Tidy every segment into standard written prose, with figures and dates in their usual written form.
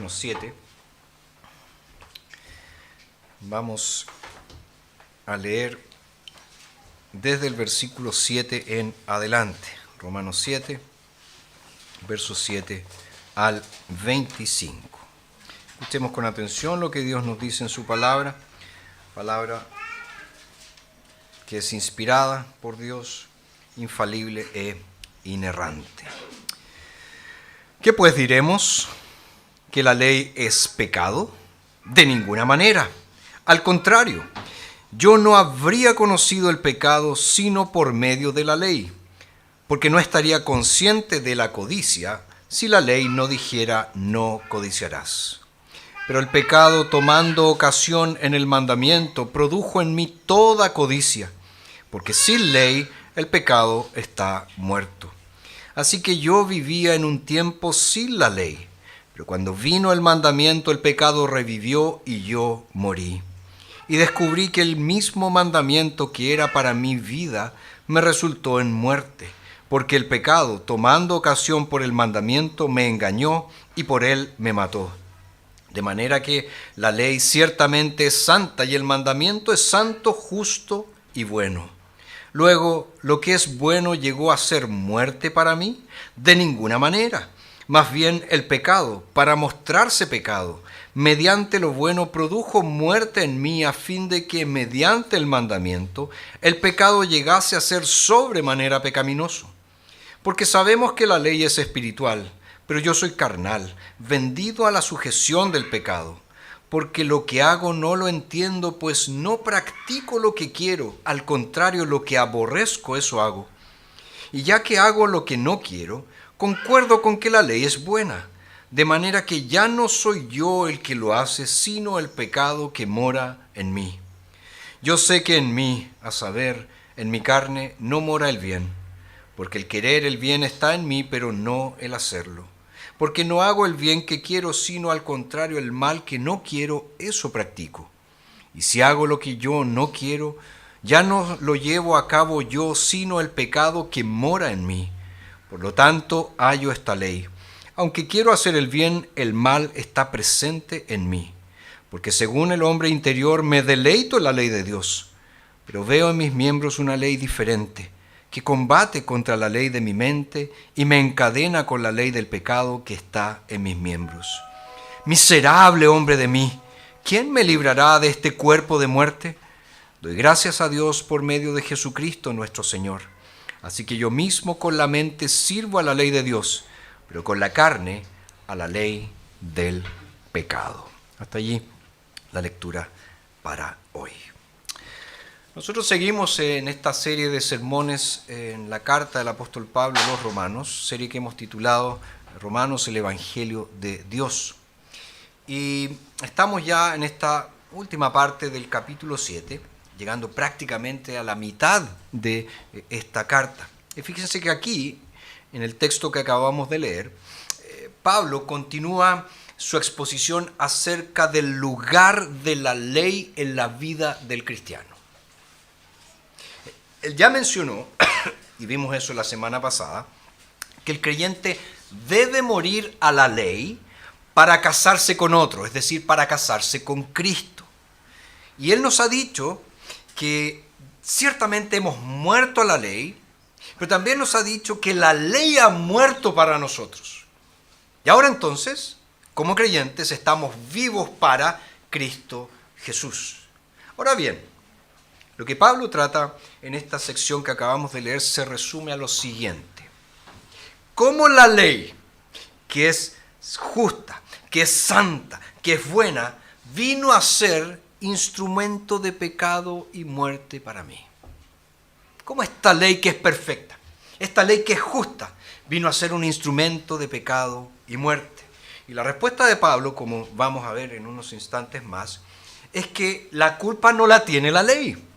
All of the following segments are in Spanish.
Romanos 7. Vamos a leer desde el versículo 7 en adelante. Romanos 7, versos 7 al 25. Escuchemos con atención lo que Dios nos dice en su palabra que es inspirada por Dios, infalible e inerrante. ¿Qué pues diremos? ¿Que la ley es pecado? De ninguna manera. Al contrario, yo no habría conocido el pecado sino por medio de la ley, porque no estaría consciente de la codicia si la ley no dijera no codiciarás. Pero el pecado, tomando ocasión en el mandamiento, produjo en mí toda codicia, porque sin ley el pecado está muerto. Así que yo vivía en un tiempo sin la ley, pero cuando vino el mandamiento el pecado revivió y yo morí. Y descubrí que el mismo mandamiento que era para mi vida me resultó en muerte, porque el pecado, tomando ocasión por el mandamiento, me engañó y por él me mató. De manera que la ley ciertamente es santa y el mandamiento es santo, justo y bueno. Luego, ¿lo que es bueno llegó a ser muerte para mí? De ninguna manera. Más bien el pecado, para mostrarse pecado, mediante lo bueno produjo muerte en mí a fin de que mediante el mandamiento el pecado llegase a ser sobremanera pecaminoso. Porque sabemos que la ley es espiritual, pero yo soy carnal, vendido a la sujeción del pecado. Porque lo que hago no lo entiendo, pues no practico lo que quiero, al contrario, lo que aborrezco, eso hago. Y ya que hago lo que no quiero, concuerdo con que la ley es buena, de manera que ya no soy yo el que lo hace, sino el pecado que mora en mí. Yo sé que en mí, a saber, en mi carne, no mora el bien, porque el querer el bien está en mí, pero no el hacerlo. Porque no hago el bien que quiero, sino al contrario, el mal que no quiero, eso practico. Y si hago lo que yo no quiero, ya no lo llevo a cabo yo, sino el pecado que mora en mí. Por lo tanto, hallo esta ley. Aunque quiero hacer el bien, el mal está presente en mí. Porque según el hombre interior me deleito en la ley de Dios, pero veo en mis miembros una ley diferente, que combate contra la ley de mi mente y me encadena con la ley del pecado que está en mis miembros. Miserable hombre de mí, ¿quién me librará de este cuerpo de muerte? Doy gracias a Dios por medio de Jesucristo nuestro Señor. Así que yo mismo con la mente sirvo a la ley de Dios, pero con la carne a la ley del pecado. Hasta allí la lectura para hoy. Nosotros seguimos en esta serie de sermones en la carta del apóstol Pablo a los Romanos, serie que hemos titulado Romanos, el Evangelio de Dios. Y estamos ya en esta última parte del capítulo 7, llegando prácticamente a la mitad de esta carta. Y fíjense que aquí, en el texto que acabamos de leer, Pablo continúa su exposición acerca del lugar de la ley en la vida del cristiano. Él ya mencionó, y vimos eso la semana pasada, que el creyente debe morir a la ley para casarse con otro, es decir, para casarse con Cristo. Y él nos ha dicho que ciertamente hemos muerto a la ley, pero también nos ha dicho que la ley ha muerto para nosotros. Y ahora entonces, como creyentes, estamos vivos para Cristo Jesús. Ahora bien, lo que Pablo trata en esta sección que acabamos de leer se resume a lo siguiente. ¿Cómo la ley, que es justa, que es santa, que es buena, vino a ser instrumento de pecado y muerte para mí? ¿Cómo esta ley que es perfecta, esta ley que es justa, vino a ser un instrumento de pecado y muerte? Y la respuesta de Pablo, como vamos a ver en unos instantes más, es que la culpa no la tiene la ley.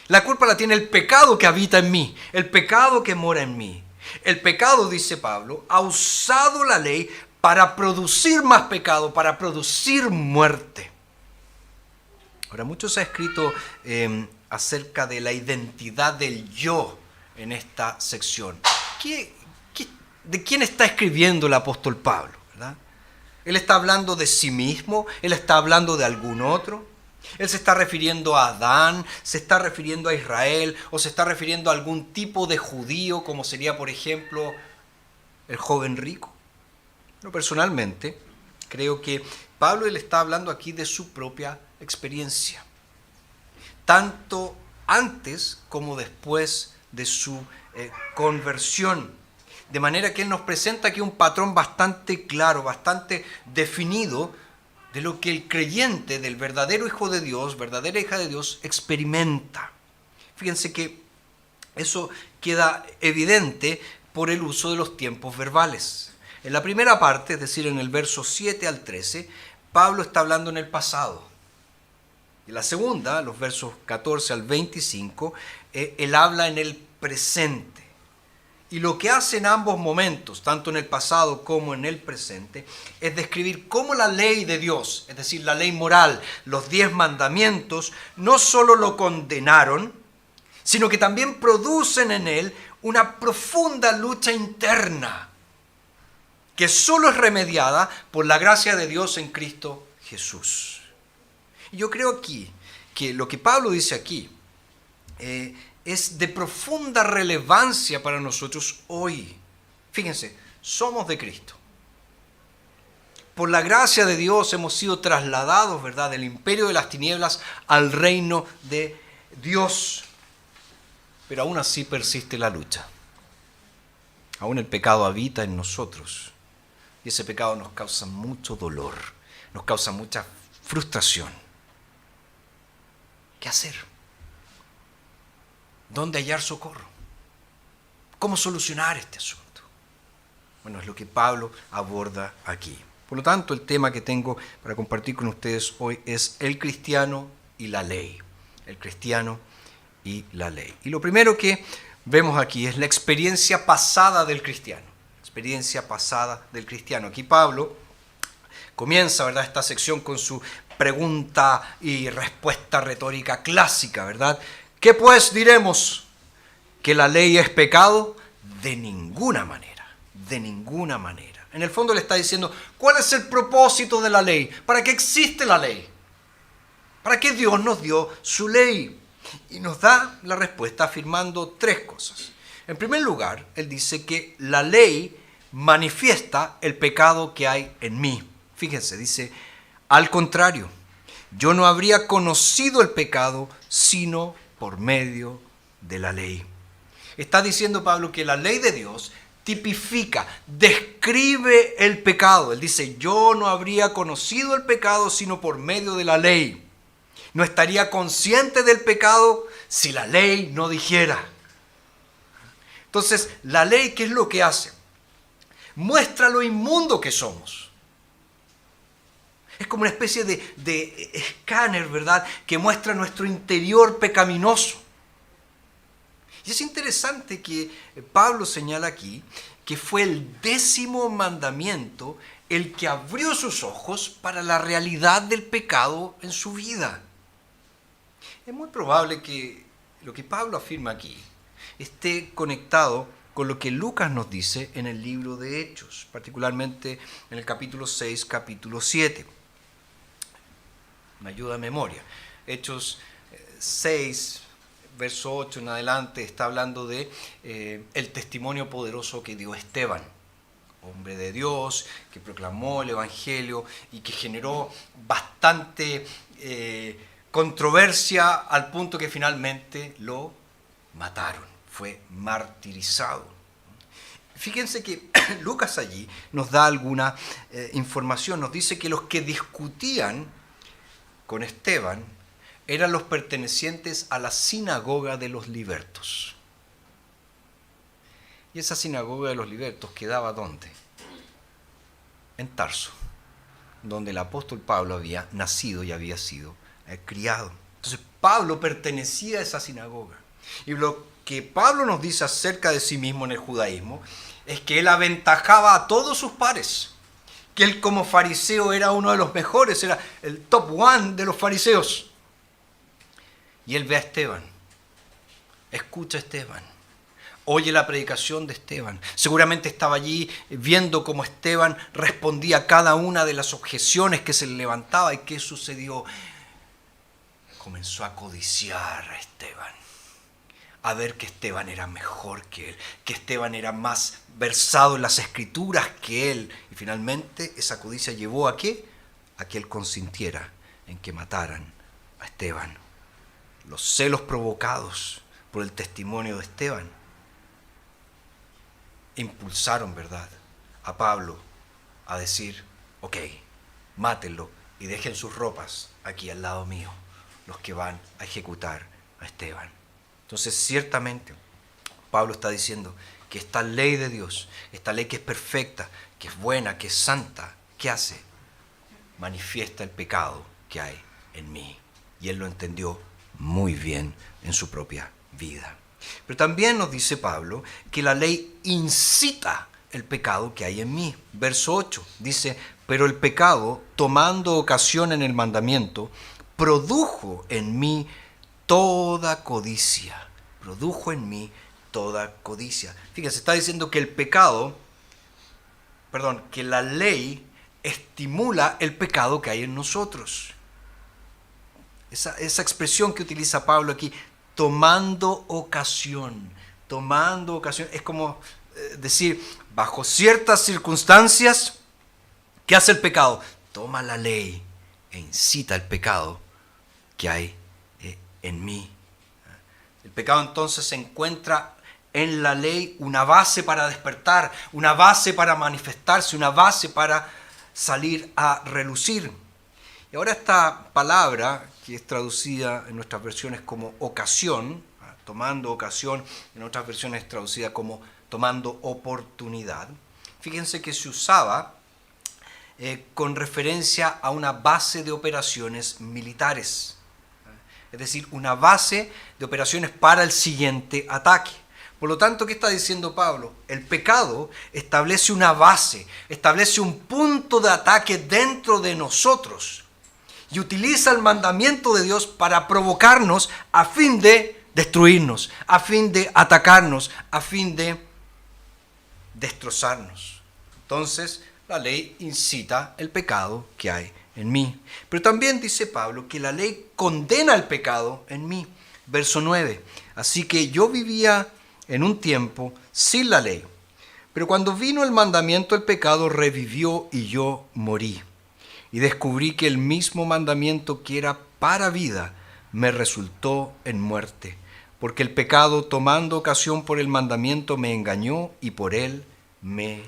La culpa la tiene el pecado que habita en mí, el pecado que mora en mí. El pecado, dice Pablo, ha usado la ley para producir más pecado, para producir muerte. Ahora, mucho se ha escrito acerca de la identidad del yo en esta sección. ¿De quién está escribiendo el apóstol Pablo? ¿Verdad? ¿Él está hablando de sí mismo? ¿Él está hablando de algún otro? ¿Él se está refiriendo a Adán? ¿Se está refiriendo a Israel? ¿O se está refiriendo a algún tipo de judío, como sería, por ejemplo, el joven rico? Yo personalmente creo que Pablo él está hablando aquí de su propia experiencia, tanto antes como después de su conversión. De manera que él nos presenta aquí un patrón bastante claro, bastante definido de lo que el creyente del verdadero hijo de Dios, verdadera hija de Dios, experimenta. Fíjense que eso queda evidente por el uso de los tiempos verbales. En la primera parte, es decir, en el verso 7 al 13, Pablo está hablando en el pasado. En la segunda, los versos 14 al 25, él habla en el presente. Y lo que hace en ambos momentos, tanto en el pasado como en el presente, es describir cómo la ley de Dios, es decir, la ley moral, los 10 mandamientos, no solo lo condenaron, sino que también producen en él una profunda lucha interna, que solo es remediada por la gracia de Dios en Cristo Jesús. Y yo creo aquí que lo que Pablo dice aquí es de profunda relevancia para nosotros hoy. Fíjense, somos de Cristo. Por la gracia de Dios hemos sido trasladados, ¿verdad?, del imperio de las tinieblas al reino de Dios. Pero aún así persiste la lucha. Aún el pecado habita en nosotros. Y ese pecado nos causa mucho dolor, nos causa mucha frustración. ¿Qué hacer? ¿Dónde hallar socorro? ¿Cómo solucionar este asunto? Bueno, es lo que Pablo aborda aquí. Por lo tanto, el tema que tengo para compartir con ustedes hoy es el cristiano y la ley. El cristiano y la ley. Y lo primero que vemos aquí es la experiencia pasada del cristiano. Experiencia pasada del cristiano. Aquí Pablo comienza, ¿verdad?, esta sección con su pregunta y respuesta retórica clásica, ¿verdad? ¿Qué pues diremos? ¿Que la ley es pecado? De ninguna manera, de ninguna manera. En el fondo le está diciendo, ¿cuál es el propósito de la ley? ¿Para qué existe la ley? ¿Para qué Dios nos dio su ley? Y nos da la respuesta afirmando 3 cosas. En primer lugar, él dice que la ley manifiesta el pecado que hay en mí. Fíjense, dice, al contrario, yo no habría conocido el pecado sino por medio de la ley. Está diciendo Pablo que la ley de Dios tipifica, describe el pecado. Él dice, yo no habría conocido el pecado sino por medio de la ley. No estaría consciente del pecado si la ley no dijera. Entonces, la ley, ¿qué es lo que hace? Muestra lo inmundo que somos. Es como una especie de escáner, ¿verdad?, que muestra nuestro interior pecaminoso. Y es interesante que Pablo señala aquí que fue el 10º mandamiento el que abrió sus ojos para la realidad del pecado en su vida. Es muy probable que lo que Pablo afirma aquí esté conectado con lo que Lucas nos dice en el libro de Hechos, particularmente en el capítulo 6, capítulo 7. Una ayuda de memoria. Hechos 6, verso 8 en adelante, está hablando de el testimonio poderoso que dio Esteban, hombre de Dios, que proclamó el Evangelio y que generó bastante controversia al punto que finalmente lo mataron, fue martirizado. Fíjense que Lucas allí nos da alguna información, nos dice que los que discutían con Esteban eran los pertenecientes a la sinagoga de los libertos. Y esa sinagoga de los libertos quedaba ¿dónde? En Tarso, donde el apóstol Pablo había nacido y había sido criado. Entonces Pablo pertenecía a esa sinagoga. Y lo que Pablo nos dice acerca de sí mismo en el judaísmo es que él aventajaba a todos sus pares, que él como fariseo era uno de los mejores, era el top 1 de los fariseos. Y él ve a Esteban, escucha a Esteban, oye la predicación de Esteban. Seguramente estaba allí viendo cómo Esteban respondía a cada una de las objeciones que se le levantaba. ¿Y qué sucedió? Comenzó a codiciar a Esteban, a ver que Esteban era mejor que él, que Esteban era más versado en las escrituras que él. Y finalmente esa codicia llevó ¿a qué? A que él consintiera en que mataran a Esteban. Los celos provocados por el testimonio de Esteban impulsaron, ¿verdad?, a Pablo a decir, ok, mátenlo y dejen sus ropas aquí al lado mío, los que van a ejecutar a Esteban. Entonces, ciertamente, Pablo está diciendo que esta ley de Dios, esta ley que es perfecta, que es buena, que es santa, ¿qué hace? Manifiesta el pecado que hay en mí. Y él lo entendió muy bien en su propia vida. Pero también nos dice Pablo que la ley incita el pecado que hay en mí. Verso 8 dice, pero el pecado, tomando ocasión en el mandamiento, produjo en mí toda codicia. Produjo en mí toda codicia. Fíjense, está diciendo que que la ley estimula el pecado que hay en nosotros. Esa expresión que utiliza Pablo aquí, tomando ocasión, es como decir, bajo ciertas circunstancias, ¿qué hace el pecado? Toma la ley e incita el pecado que hay en mí. El pecado entonces se encuentra en la ley una base para despertar, una base para manifestarse, una base para salir a relucir. Y ahora esta palabra, que es traducida en nuestras versiones como ocasión, tomando ocasión, en otras versiones es traducida como tomando oportunidad, fíjense que se usaba con referencia a una base de operaciones militares. Es decir, una base de operaciones para el siguiente ataque. Por lo tanto, ¿qué está diciendo Pablo? El pecado establece una base, establece un punto de ataque dentro de nosotros y utiliza el mandamiento de Dios para provocarnos a fin de destruirnos, a fin de atacarnos, a fin de destrozarnos. Entonces, la ley incita el pecado que hay en mí. Pero también dice Pablo que la ley condena el pecado en mí. Verso 9. Así que yo vivía en un tiempo sin la ley, pero cuando vino el mandamiento el pecado revivió y yo morí. Y descubrí que el mismo mandamiento que era para vida me resultó en muerte, porque el pecado tomando ocasión por el mandamiento me engañó y por él me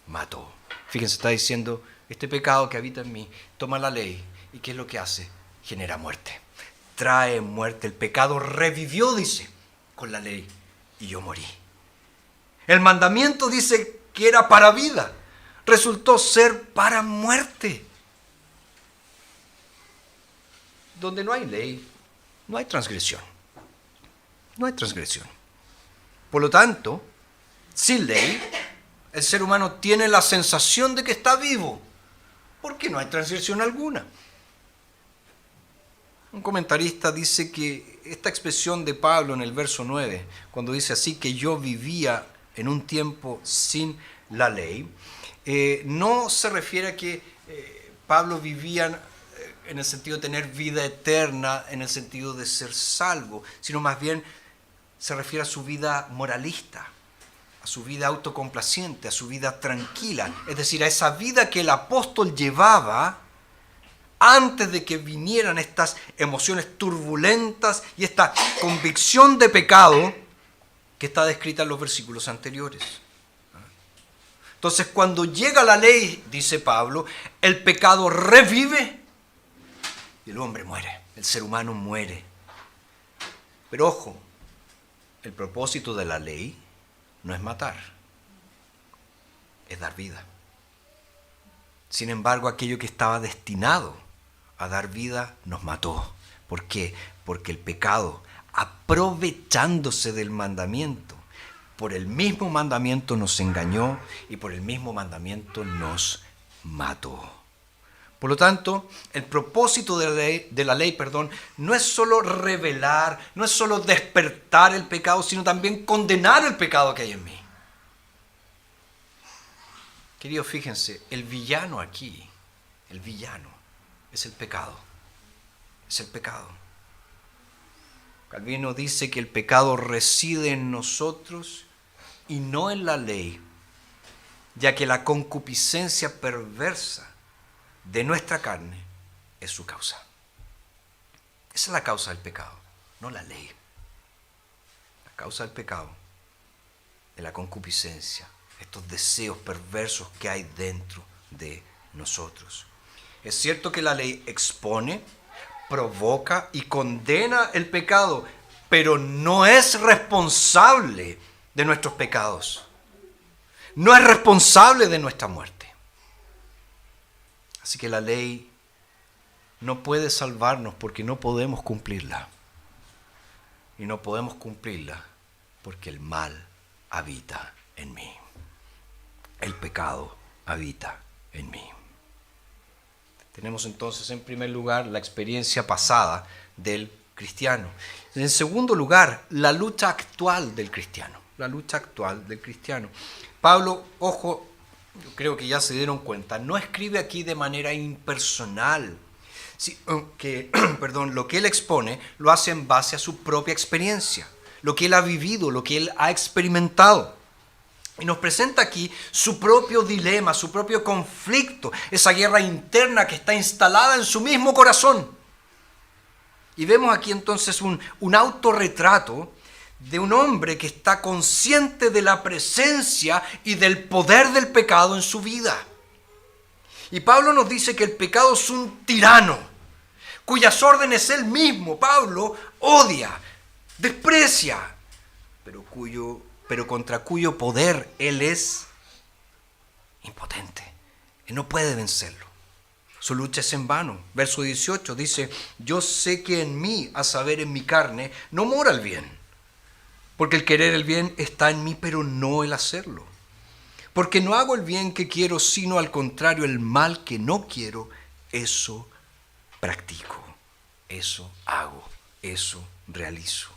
mató. Fíjense, está diciendo, este pecado que habita en mí toma la ley y ¿qué es lo que hace? Genera muerte, trae muerte. El pecado revivió, dice, con la ley y yo morí. El mandamiento dice que era para vida, resultó ser para muerte. Donde no hay ley, no hay transgresión. No hay transgresión. Por lo tanto, sin ley, el ser humano tiene la sensación de que está vivo, porque no hay transgresión alguna. Un comentarista dice que esta expresión de Pablo en el verso 9, cuando dice así que yo vivía en un tiempo sin la ley, no se refiere a que Pablo vivía en el sentido de tener vida eterna, en el sentido de ser salvo, sino más bien se refiere a su vida moralista, a su vida autocomplaciente, a su vida tranquila, es decir, a esa vida que el apóstol llevaba antes de que vinieran estas emociones turbulentas y esta convicción de pecado que está descrita en los versículos anteriores. Entonces, cuando llega la ley, dice Pablo, el pecado revive y el hombre muere, el ser humano muere. Pero ojo, el propósito de la ley no es matar, es dar vida. Sin embargo, aquello que estaba destinado a dar vida nos mató. ¿Por qué? Porque el pecado, aprovechándose del mandamiento, por el mismo mandamiento nos engañó y por el mismo mandamiento nos mató. Por lo tanto, el propósito de la ley, no es solo revelar, no es solo despertar el pecado, sino también condenar el pecado que hay en mí. Queridos, fíjense, el villano aquí, el villano es el pecado. Es el pecado. Calvino dice que el pecado reside en nosotros y no en la ley, ya que la concupiscencia perversa de nuestra carne es su causa. Esa es la causa del pecado, no la ley. La causa del pecado es la concupiscencia, estos deseos perversos que hay dentro de nosotros. Es cierto que la ley expone, provoca y condena el pecado, pero no es responsable de nuestros pecados. No es responsable de nuestra muerte. Así que la ley no puede salvarnos porque no podemos cumplirla. Y no podemos cumplirla porque el mal habita en mí. El pecado habita en mí. Tenemos entonces en primer lugar la experiencia pasada del cristiano. En segundo lugar, la lucha actual del cristiano. La lucha actual del cristiano. Pablo, ojo, yo creo que ya se dieron cuenta, no escribe aquí de manera impersonal. Lo que él expone lo hace en base a su propia experiencia, lo que él ha vivido, lo que él ha experimentado. Y nos presenta aquí su propio dilema, su propio conflicto, esa guerra interna que está instalada en su mismo corazón. Y vemos aquí entonces un autorretrato de un hombre que está consciente de la presencia y del poder del pecado en su vida. Y Pablo nos dice que el pecado es un tirano, cuyas órdenes él mismo, Pablo, odia, desprecia, pero contra cuyo poder él es impotente. Él no puede vencerlo. Su lucha es en vano. Verso 18 dice: yo sé que en mí, a saber en mi carne, no mora el bien. Porque el querer el bien está en mí, pero no el hacerlo. Porque no hago el bien que quiero, sino al contrario, el mal que no quiero, eso practico, eso hago, eso realizo.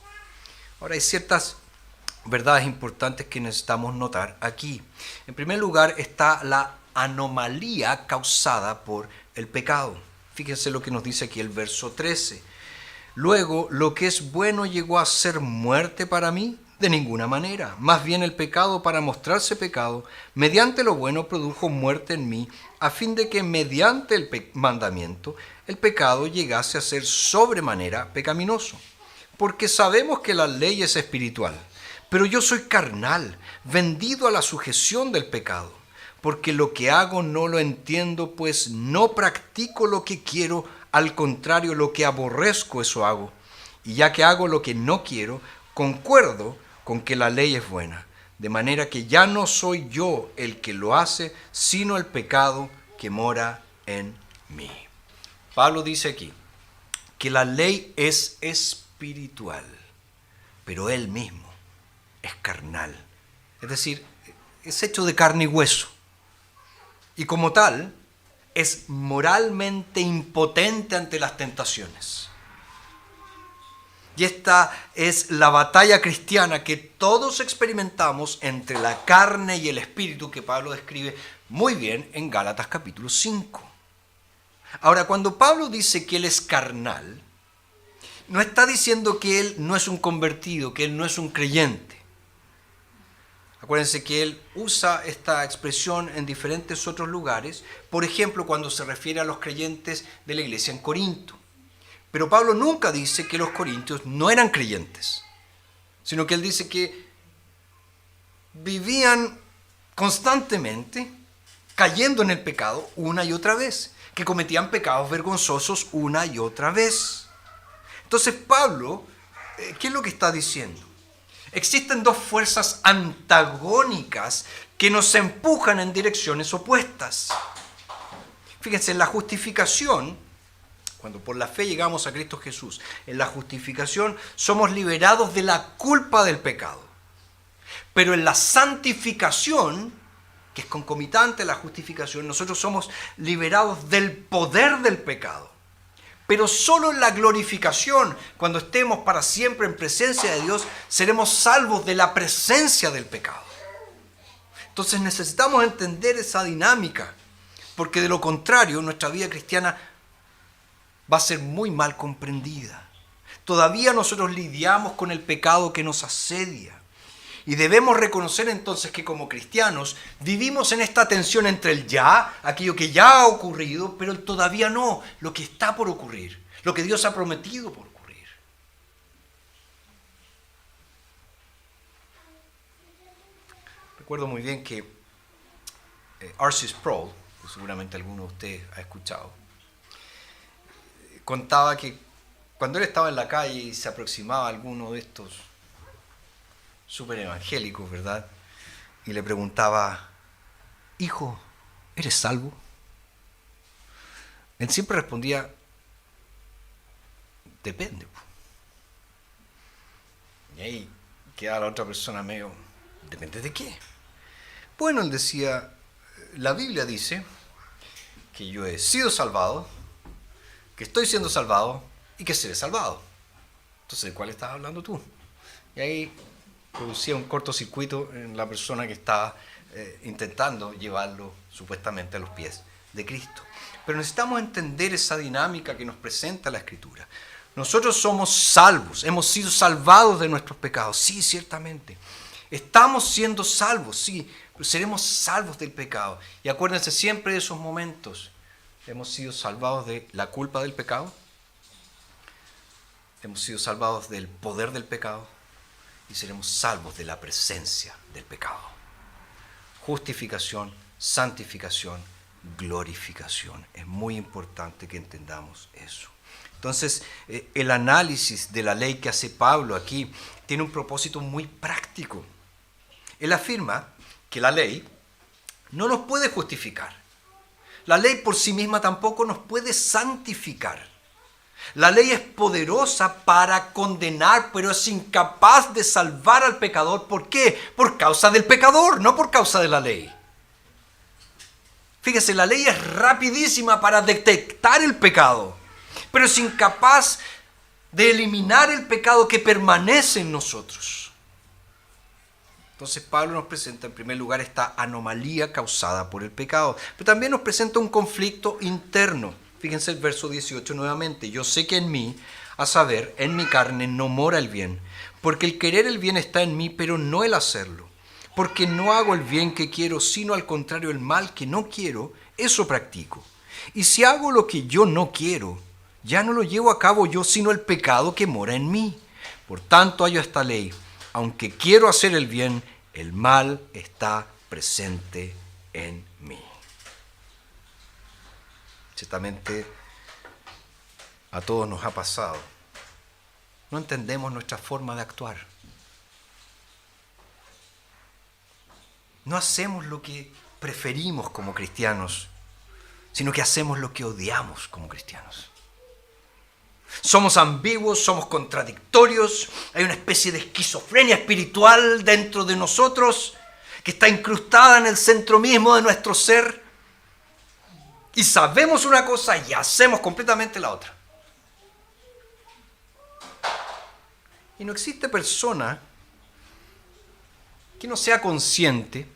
Ahora hay ciertas verdades importantes que necesitamos notar aquí. En primer lugar está la anomalía causada por el pecado. Fíjense lo que nos dice aquí el verso 13. Luego, ¿lo que es bueno llegó a ser muerte para mí? De ninguna manera. Más bien el pecado, para mostrarse pecado, mediante lo bueno produjo muerte en mí, a fin de que mediante el mandamiento el pecado llegase a ser sobremanera pecaminoso. Porque sabemos que la ley es espiritual, pero yo soy carnal, vendido a la sujeción del pecado. Porque lo que hago no lo entiendo, pues no practico lo que quiero, al contrario, lo que aborrezco, eso hago. Y ya que hago lo que no quiero, concuerdo con que la ley es buena. De manera que ya no soy yo el que lo hace, sino el pecado que mora en mí. Pablo dice aquí que la ley es espiritual, pero él mismo es carnal. Es decir, es hecho de carne y hueso. Y como tal, es moralmente impotente ante las tentaciones. Y esta es la batalla cristiana que todos experimentamos entre la carne y el espíritu, que Pablo describe muy bien en Gálatas capítulo 5. Ahora, cuando Pablo dice que él es carnal, no está diciendo que él no es un convertido, que él no es un creyente. Acuérdense que él usa esta expresión en diferentes otros lugares, por ejemplo, cuando se refiere a los creyentes de la iglesia en Corinto. Pero Pablo nunca dice que los corintios no eran creyentes, sino que él dice que vivían constantemente cayendo en el pecado una y otra vez, que cometían pecados vergonzosos una y otra vez. Entonces Pablo, ¿qué es lo que está diciendo? Existen dos fuerzas antagónicas que nos empujan en direcciones opuestas. Fíjense, en la justificación, cuando por la fe llegamos a Cristo Jesús, en la justificación somos liberados de la culpa del pecado. Pero en la santificación que es concomitante a la justificación, nosotros somos liberados del poder del pecado. Pero solo en la glorificación, cuando estemos para siempre en presencia de Dios, seremos salvos de la presencia del pecado. Entonces necesitamos entender esa dinámica, porque de lo contrario nuestra vida cristiana va a ser muy mal comprendida. Todavía nosotros lidiamos con el pecado que nos asedia. Y debemos reconocer entonces que como cristianos vivimos en esta tensión entre el ya, aquello que ya ha ocurrido, pero el todavía no, lo que está por ocurrir, lo que Dios ha prometido por ocurrir. Recuerdo muy bien que R.C. Sproul, que seguramente alguno de ustedes ha escuchado, contaba que cuando él estaba en la calle y se aproximaba a alguno de estos súper evangélicos, ¿verdad? Y le preguntaba, hijo, ¿eres salvo? Él siempre respondía, depende. Y ahí quedaba la otra persona medio, ¿depende de qué? Bueno, él decía, la Biblia dice que yo he sido salvado, que estoy siendo salvado y que seré salvado. Entonces, ¿de cuál estás hablando tú? Y ahí producía un cortocircuito en la persona que estaba intentando llevarlo supuestamente a los pies de Cristo. Pero necesitamos entender esa dinámica que nos presenta la Escritura. Nosotros somos salvos, hemos sido salvados de nuestros pecados, sí, ciertamente. Estamos siendo salvos, sí, pero seremos salvos del pecado. Y acuérdense siempre de esos momentos. Hemos sido salvados de la culpa del pecado, hemos sido salvados del poder del pecado, y seremos salvos de la presencia del pecado. Justificación, santificación, glorificación. Es muy importante que entendamos eso. Entonces, el análisis de la ley que hace Pablo aquí tiene un propósito muy práctico. Él afirma que la ley no nos puede justificar. La ley por sí misma tampoco nos puede santificar. La ley es poderosa para condenar, pero es incapaz de salvar al pecador. ¿Por qué? Por causa del pecador, no por causa de la ley. Fíjese, la ley es rapidísima para detectar el pecado, pero es incapaz de eliminar el pecado que permanece en nosotros. Entonces Pablo nos presenta en primer lugar esta anomalía causada por el pecado, pero también nos presenta un conflicto interno. Fíjense el verso 18 nuevamente. Yo sé que en mí, a saber, en mi carne no mora el bien, porque el querer el bien está en mí, pero no el hacerlo. Porque no hago el bien que quiero, sino al contrario el mal que no quiero, eso practico. Y si hago lo que yo no quiero, ya no lo llevo a cabo yo, sino el pecado que mora en mí. Por tanto hallo esta ley, aunque quiero hacer el bien, el mal está presente en mí. Ciertamente a todos nos ha pasado. No entendemos nuestra forma de actuar. No hacemos lo que preferimos como cristianos, sino que hacemos lo que odiamos como cristianos. Somos ambiguos, somos contradictorios, hay una especie de esquizofrenia espiritual dentro de nosotros que está incrustada en el centro mismo de nuestro ser. Y sabemos una cosa y hacemos completamente la otra. Y no existe persona que no sea consciente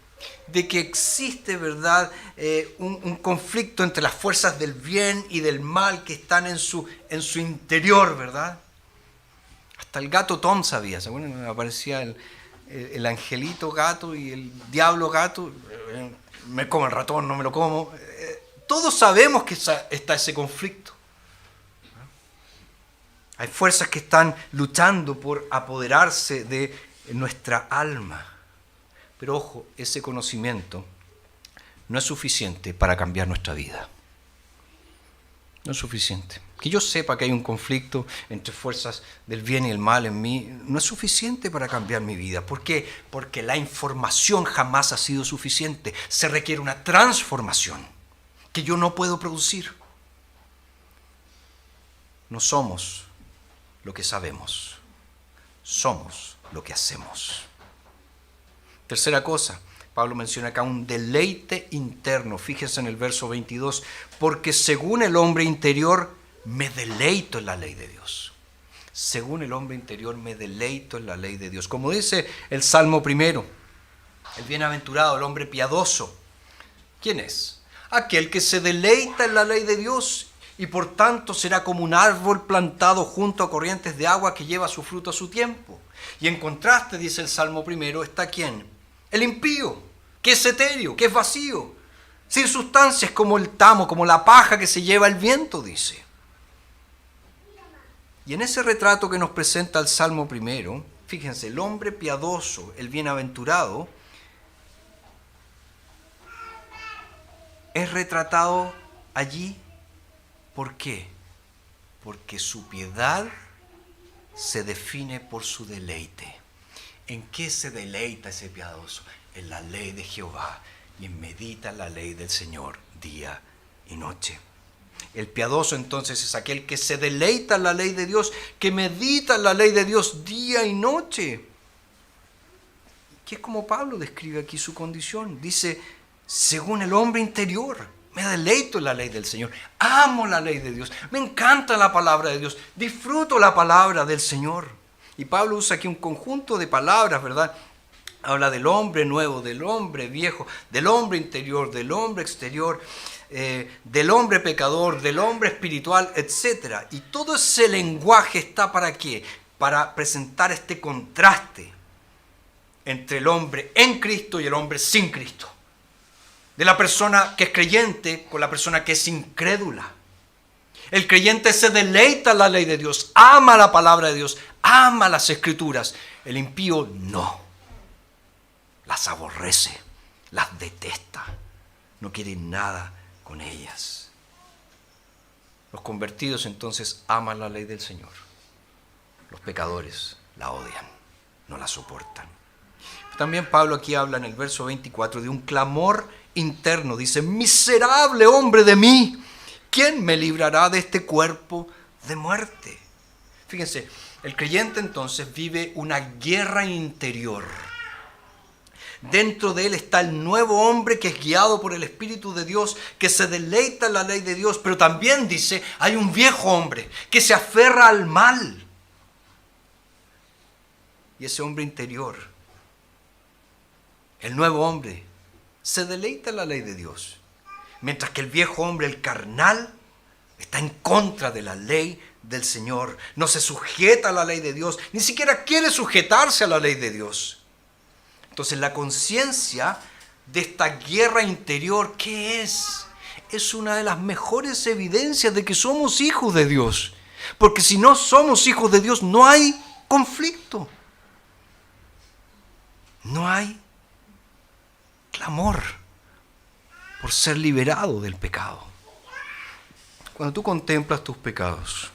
de que existe, ¿verdad?, un conflicto entre las fuerzas del bien y del mal que están en su interior, ¿verdad? Hasta el gato Tom sabía, ¿se acuerdan? Aparecía el angelito gato y el diablo gato. Me como el ratón, no me lo como. Todos sabemos que está ese conflicto. Hay fuerzas que están luchando por apoderarse de nuestra alma. Pero ojo, ese conocimiento no es suficiente para cambiar nuestra vida. No es suficiente. Que yo sepa que hay un conflicto entre fuerzas del bien y el mal en mí no es suficiente para cambiar mi vida. ¿Por qué? Porque la información jamás ha sido suficiente. Se requiere una transformación que yo no puedo producir. No somos lo que sabemos, somos lo que hacemos. Tercera cosa, Pablo menciona acá un deleite interno. Fíjese en el verso 22. Porque según el hombre interior me deleito en la ley de Dios. Según el hombre interior me deleito en la ley de Dios. Como dice el Salmo primero, el bienaventurado, el hombre piadoso. ¿Quién es? Aquel que se deleita en la ley de Dios y por tanto será como un árbol plantado junto a corrientes de agua que lleva su fruto a su tiempo. Y en contraste, dice el Salmo primero, está ¿quién? El impío, que es etéreo, que es vacío, sin sustancias, como el tamo, como la paja que se lleva el viento, dice. Y en ese retrato que nos presenta el Salmo primero, fíjense, el hombre piadoso, el bienaventurado, es retratado allí. ¿Por qué? Porque su piedad se define por su deleite. ¿En qué se deleita ese piadoso? En la ley de Jehová, y medita en la ley del Señor día y noche. El piadoso entonces es aquel que se deleita en la ley de Dios, que medita en la ley de Dios día y noche. Que es como Pablo describe aquí su condición. Dice, según el hombre interior, me deleito en la ley del Señor. Amo la ley de Dios. Me encanta la palabra de Dios. Disfruto la palabra del Señor. Y Pablo usa aquí un conjunto de palabras, ¿verdad? Habla del hombre nuevo, del hombre viejo, del hombre interior, del hombre exterior, del hombre pecador, del hombre espiritual, etc. Y todo ese lenguaje está ¿para qué? Para presentar este contraste entre el hombre en Cristo y el hombre sin Cristo. De la persona que es creyente con la persona que es incrédula. El creyente se deleita en la ley de Dios, ama la palabra de Dios, ama las Escrituras. El impío no. Las aborrece, las detesta, no quiere nada con ellas. Los convertidos entonces aman la ley del Señor. Los pecadores la odian, no la soportan. También Pablo aquí habla en el verso 24 de un clamor interno. Dice, miserable hombre de mí, ¿quién me librará de este cuerpo de muerte? Fíjense, el creyente entonces vive una guerra interior. Dentro de él está el nuevo hombre que es guiado por el Espíritu de Dios, que se deleita en la ley de Dios, pero también dice, hay un viejo hombre que se aferra al mal. Y ese hombre interior, el nuevo hombre, se deleita en la ley de Dios, mientras que el viejo hombre, el carnal, está en contra de la ley del Señor, no se sujeta a la ley de Dios, ni siquiera quiere sujetarse a la ley de Dios. Entonces la conciencia de esta guerra interior, ¿qué es? Es una de las mejores evidencias de que somos hijos de Dios. Porque si no somos hijos de Dios, no hay conflicto. No hay clamor por ser liberado del pecado. Cuando tú contemplas tus pecados,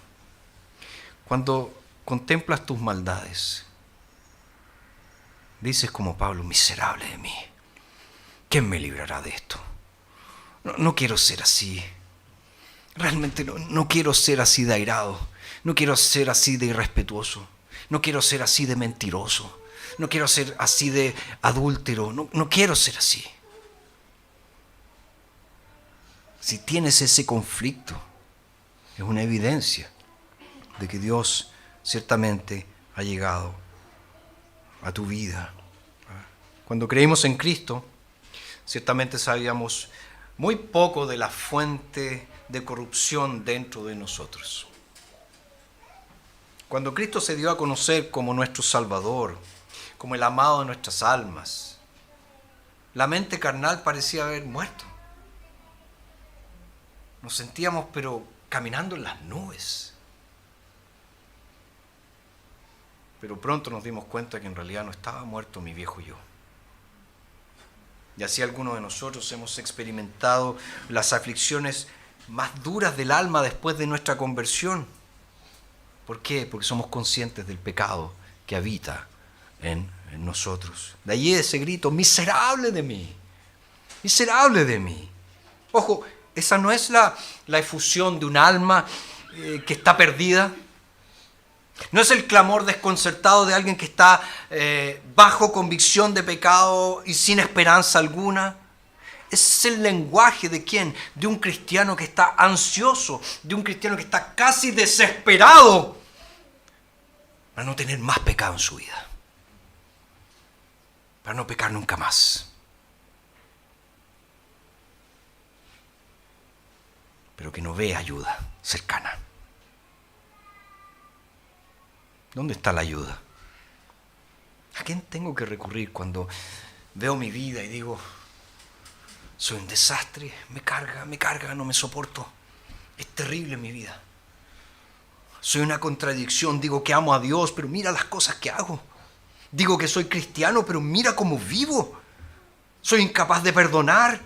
cuando contemplas tus maldades, dices como Pablo, miserable de mí, ¿quién me librará de esto? No quiero ser así. Realmente no quiero ser así de airado. No quiero ser así de irrespetuoso. No quiero ser así de mentiroso. No quiero ser así de adúltero. No quiero ser así. Si tienes ese conflicto, es una evidencia de que Dios ciertamente ha llegado a tu vida. Cuando creímos en Cristo, ciertamente sabíamos muy poco de la fuente de corrupción dentro de nosotros. Cuando Cristo se dio a conocer como nuestro Salvador, como el amado de nuestras almas, la mente carnal parecía haber muerto. Nos sentíamos pero caminando en las nubes. Pero pronto nos dimos cuenta que en realidad no estaba muerto mi viejo yo. Y así algunos de nosotros hemos experimentado las aflicciones más duras del alma después de nuestra conversión. ¿Por qué? Porque somos conscientes del pecado que habita en nosotros. De allí ese grito, miserable de mí, miserable de mí. Ojo, esa no es la efusión de un alma que está perdida. No es el clamor desconcertado de alguien que está bajo convicción de pecado y sin esperanza alguna. Es el lenguaje de ¿quién? De un cristiano que está ansioso, de un cristiano que está casi desesperado para no tener más pecado en su vida, para no pecar nunca más. Pero que no ve ayuda cercana. ¿Dónde está la ayuda? ¿A quién tengo que recurrir cuando veo mi vida y digo, soy un desastre, me carga, no me soporto? Es terrible mi vida. Soy una contradicción, digo que amo a Dios, pero mira las cosas que hago. Digo que soy cristiano, pero mira cómo vivo. Soy incapaz de perdonar.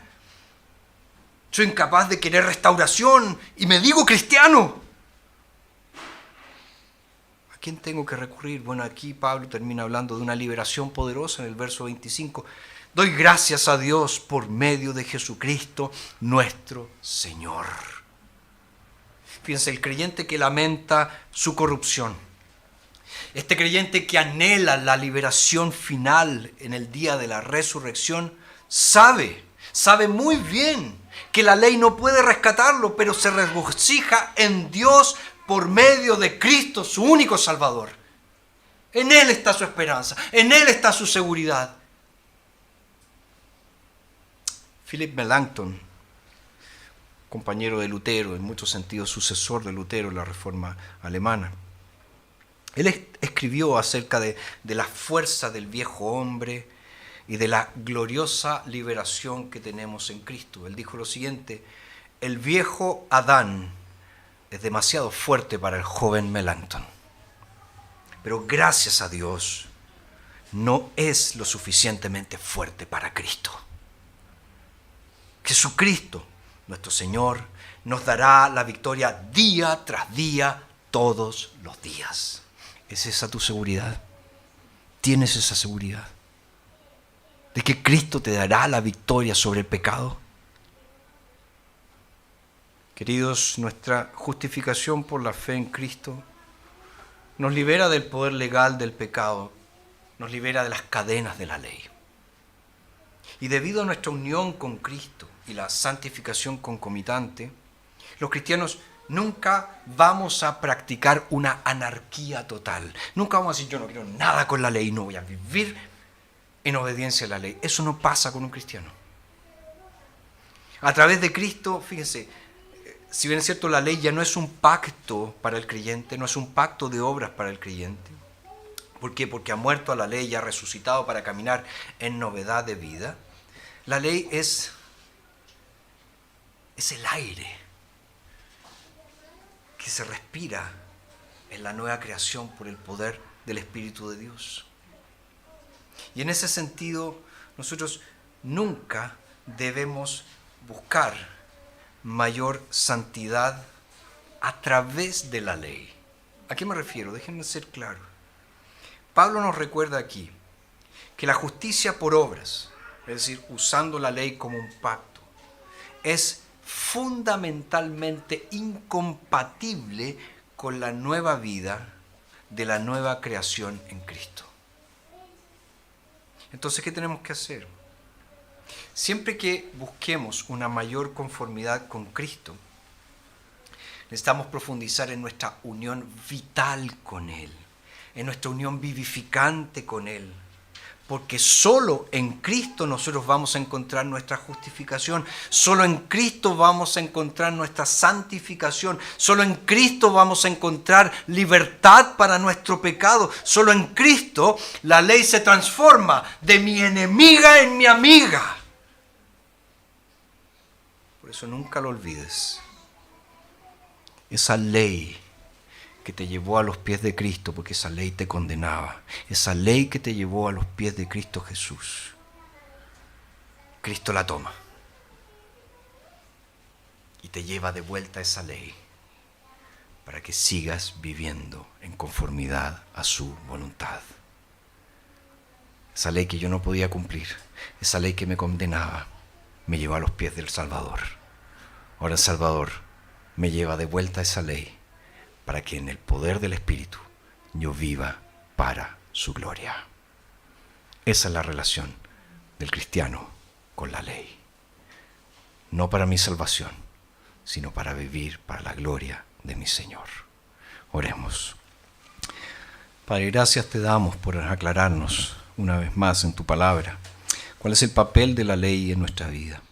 Soy incapaz de querer restauración y me digo cristiano. ¿A quién tengo que recurrir? Bueno, aquí Pablo termina hablando de una liberación poderosa en el verso 25. Doy gracias a Dios por medio de Jesucristo nuestro Señor. Fíjense, el creyente que lamenta su corrupción, este creyente que anhela la liberación final en el día de la resurrección, sabe muy bien que la ley no puede rescatarlo, pero se regocija en Dios por medio de Cristo, su único Salvador. En Él está su esperanza, en Él está su seguridad. Philip Melanchthon, compañero de Lutero, en muchos sentidos sucesor de Lutero en la Reforma alemana, él escribió acerca de la fuerza del viejo hombre y de la gloriosa liberación que tenemos en Cristo. Él dijo lo siguiente: el viejo Adán es demasiado fuerte para el joven Melanchthon, pero gracias a Dios no es lo suficientemente fuerte para Cristo. Jesucristo, nuestro Señor, nos dará la victoria día tras día, todos los días. ¿Es esa tu seguridad? ¿Tienes esa seguridad de que Cristo te dará la victoria sobre el pecado? Queridos, nuestra justificación por la fe en Cristo nos libera del poder legal del pecado, nos libera de las cadenas de la ley. Y debido a nuestra unión con Cristo y la santificación concomitante, los cristianos nunca vamos a practicar una anarquía total. Nunca vamos a decir, yo no quiero nada con la ley, no voy a vivir en obediencia a la ley. Eso no pasa con un cristiano. A través de Cristo, fíjense, si bien es cierto, la ley ya no es un pacto para el creyente, no es un pacto de obras para el creyente. ¿Por qué? Porque ha muerto a la ley y ha resucitado para caminar en novedad de vida. La ley es el aire que se respira en la nueva creación por el poder del Espíritu de Dios. Y en ese sentido, nosotros nunca debemos buscar mayor santidad a través de la ley. ¿A qué me refiero? Déjenme ser claro. Pablo nos recuerda aquí que la justicia por obras, es decir, usando la ley como un pacto, es fundamentalmente incompatible con la nueva vida de la nueva creación en Cristo. Entonces, ¿qué tenemos que hacer? Siempre que busquemos una mayor conformidad con Cristo, necesitamos profundizar en nuestra unión vital con Él, en nuestra unión vivificante con Él, porque solo en Cristo nosotros vamos a encontrar nuestra justificación, solo en Cristo vamos a encontrar nuestra santificación, solo en Cristo vamos a encontrar libertad para nuestro pecado, solo en Cristo la ley se transforma de mi enemiga en mi amiga. Por eso nunca lo olvides. Esa ley que te llevó a los pies de Cristo, porque esa ley te condenaba. Esa ley que te llevó a los pies de Cristo Jesús. Cristo la toma y te lleva de vuelta a esa ley para que sigas viviendo en conformidad a su voluntad. Esa ley que yo no podía cumplir, esa ley que me condenaba, me llevó a los pies del Salvador. Ahora el Salvador me lleva de vuelta a esa ley para que en el poder del Espíritu yo viva para su gloria. Esa es la relación del cristiano con la ley. No para mi salvación, sino para vivir para la gloria de mi Señor. Oremos. Padre, gracias te damos por aclararnos una vez más en tu palabra cuál es el papel de la ley en nuestra vida.